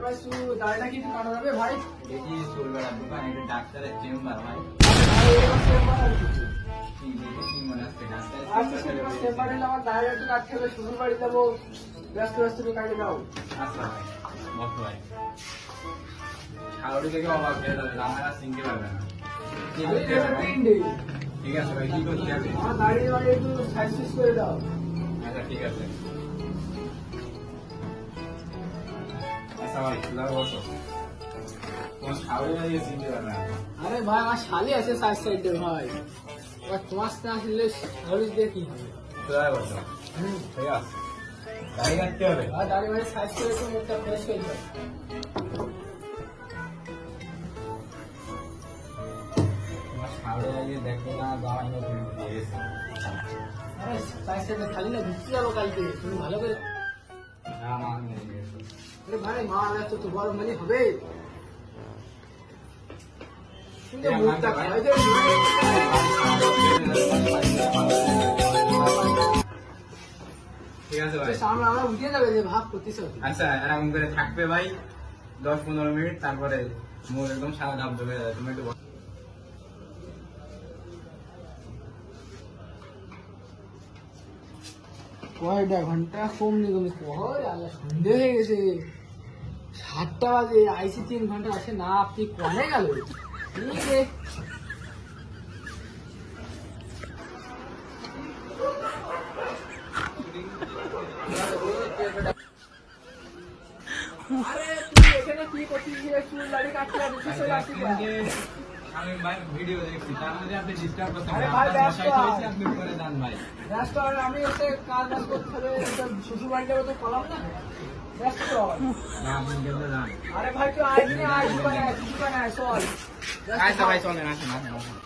ভাই দাড়িটা কি কাটা যাবে ভাই? দেখি চুলবেড়ার দোকান এটা ডাক্তারের চেম্বার ভাই। কি দেখি কি মনে হচ্ছে চেম্বারে আমার দাড়ি একটু কাটতে হবে, শ্বশুর বাড়ি যাবো, ব্যস্ত ব্যস্ত কাটে দাও। আচ্ছা ভাই বস ভাই ছাগলটি থেকে অবাক হয়ে যাবে, আমার আর চিনতে পারবে না। কি করতে হবে ভাই? ঠিক আছে ভাই, কি করতে হবে? আমার দাড়ি মানে একটু সাইজ সুইজ করে দাও। আচ্ছা ঠিক আছে। আচ্ছা ভাই দাঁড়া বসো, তোমার ছাগলটি লাগিয়ে চিনতে পারবে না। আরে ভাই আমার শালি আছে সাইড সাইডে ভাই, এবার তোমার না আসলে শালি দিয়ে কি হবে? দাঁড়া বসো, ঠিক আছে দাড়ি কাটতে হবে। আর দাড়ি ভাই সাইজ করে একটু মুখটা ফ্রেশ করে দাও। তোমার ছাগলটি লাগিয়ে দেখো না দাঁড়াই না তুমি দিয়ে গেছে। আরে সাইড সাইডে খালি না ঘুরতে যাবো কালকে, তুমি ভালো করে। না না আমি নিয়ে গেছি। আরে ভাই মা এত তো বড় মানে হবে। কিন্তু মুখটা খাই দে। ঠিক আছে ভাই। সামনে আমরা উঠে যাবে যে ভাব করতেছ। আচ্ছা এরকম করে থাকবে ভাই 10-15 মিনিট, তারপরে মুখ একদম সাদা ধাপ ধরে যাবে। তুমি একটু কয়টা ঘন্টা কম নি তুমি কই আল্লাহ সন্দেহ হয়ে গেছে। 7টা বাজে আইসি 3 ঘন্টা আসে না, আপনি কনে গেল? ঠিক আছে আরে তুই এখানে কি করছিস? চুল দাড়ি কাটতে আসছিস? আমি ভাই ভিডিও দেখছি, তার মধ্যে আপনি ডিস্টার্ব করতে আরে পারেন। ভাই, আপনার ব্যস্ত বাসায় আছি। চলেছি, আপনি করে যান ভাই। ব্যস্ত আর আমি এসে কাজ বাজ করতে হবে, শ্বশুর বাড়ি যাবো তো কলাম না, ব্যস্ত তো। না আপনি গেলে যান। আরে ভাই তুই আয়, দোকানে আয়, চল। আচ্ছা ভাই চলেন, আসেন আসেন আসেন।